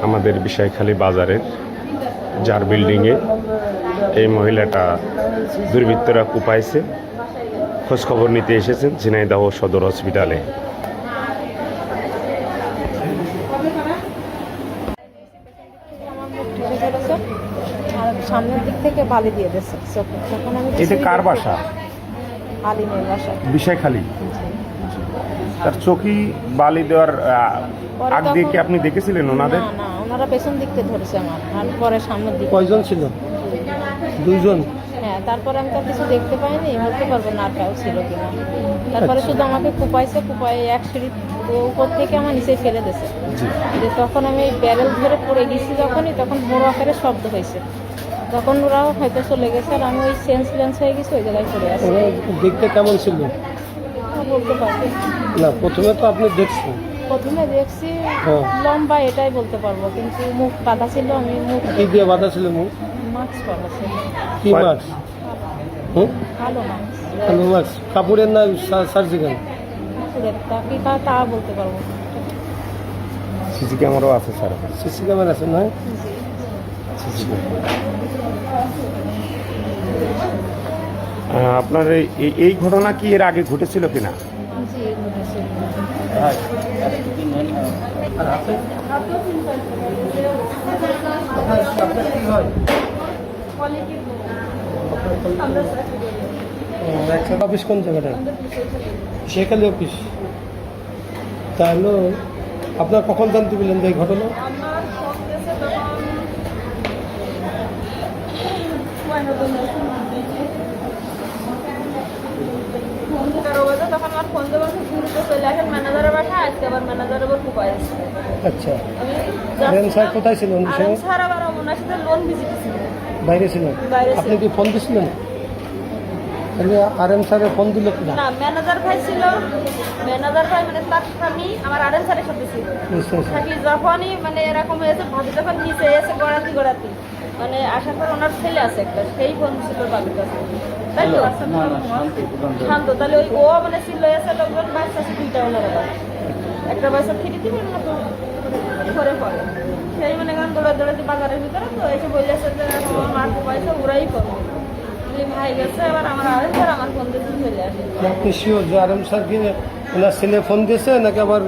আমাদের বিষয়খালী বাজারের যার বিল্ডিংয়ে এই মহিলাটা দুর্বৃত্তরা কুপাইছে, খোঁজখবর নিতে এসেছেন ঝিনাইদহ সদর হসপিটালে। সামনের দিক থেকে বালি দিয়ে দিয়েছে। তখন আমি এটা কার বাসা? আলিমের বাসা, বিষয়খালী। তার চোখে বালি দেওয়ার আগ দিয়ে কি আপনি দেখেছিলেন ওনাদের? না, ওনারা পেছন দিক থেকে ধরেছে আমার, আর পরে সামনের দিকে। কয়জন ছিল? দুইজন। হ্যাঁ, তারপরে আমি তো কিছু দেখতে পাইনি, বলতে পারবো না আর কেউ ছিল কিনা। তারপরে শুধু আমাকে কুপাইছে, এক সিঁড়ি উপর থেকে আমার নিচে ফেলে দিয়েছে। তখন আমি ব্যারেল ধরে পড়ে গেছি যখনই, তখন বড় আকারে শব্দ হয়েছে। তখন ওরাও হয়তো চলে গেছে, আর আমি ওই সেন্স হয়ে গেছি, ওই জায়গায় পড়ে আছি। দেখতে কেমন ছিল? বলতে পারবো না, প্রথমে তো আপনি দেখছেন। প্রথমে দেখছি লম্বা, এটাই বলতে পারবো, কিন্তু মুখ বাঁধা ছিল। আমি মুখ কি দিয়ে বাঁধা ছিল? মুখ মাস্ক পরা ছিল। কি মাস্ক? ভালো মাস্ক। কালো মাস্ক। কাপড়ের না সার্জিক্যাল? কাপড়ের। তা বলতে পারবো না। সিসি ক্যামেরাও আছে স্যার? সিসি ক্যামেরা আছে না? আপনার এই ঘটনা কি এর আগে ঘটেছিল কিনা? জি, ঘটেছিল। অফিস কোন জায়গাটা? শেখালি অফিস। তাহলে আপনার কখন জানতে পেলেন যে এই ঘটনা? তখন আমার ফোন দেওয়ার ঘুরতে চলে আসেন ম্যানেজারের বাসা। আজকে আবার ম্যানেজারের উপর কুপায় আসছে। আচ্ছা, আরএম স্যার কোথায় ছিলেন? স্যার আবার ওনার সাথে লোন ভিজিট ছিল, বাইরে ছিলেন। আপনি কি ফোন দিয়েছিলেন? আরএম স্যারের ফোন দিল কিনা? না, ম্যানেজার ভাই ছিল। ম্যানেজার ভাই মানে তার স্বামী আমার আরএম স্যারের সাথে ছিল। থাকি যখনই মানে এরকম হয়েছে, ভাবি যখন নিচে এসে গড়াতি মানে আসার পর ওনার ছেলে আছে একটা, সেই ফোন ছিল বাবির কাছে, তাই তো? শান্ত। তাহলে ও মানে ছিল এসে লোকজন, বাচ্চা আছে দুইটা, ওনার একটা বাচ্চা ফিরে দিবেন না তো ঘরে পড়ে। সেই মানে এখন দৌড়াতে বাজারের ভিতরে তো এসে বলেছে যে আমার মার পয়সা ওরাই করবে। ভাই গেছে, এবার আমার আরএম স্যার আমার ফোন দিয়ে চলে আসে। আপনি শিওর যে আরএম স্যারকে ওনার ছেলে ফোন দিয়েছে নাকি আবার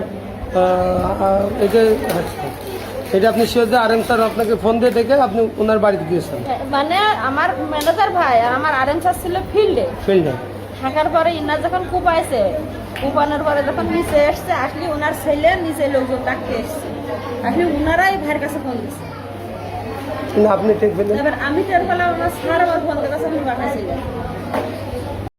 এটা আপনি শিওর যে আরএম স্যার আপনাকে ফোন দিয়ে ডেকে আপনি ওনার বাড়িতে গিয়েছেন? মানে আমার ম্যানেজার ভাই আর আমার আরএম স্যার ছিল ফিল্ডে। থাকার পরে ইনার যখন কুপাইছে, কুপানোর পরে যখন নিচে এসছে, আসলে ওনার ছেলে নিচে লোকজন ডাকতে এসছে, আসলে ওনারাই ভাইয়ের কাছে ফোন দিচ্ছে। আপনি টের পেলেন? এবার আমি টের পেলাম, আমার স্যার আমার ফোন দিয়ে কাছে পাঠাইছিল।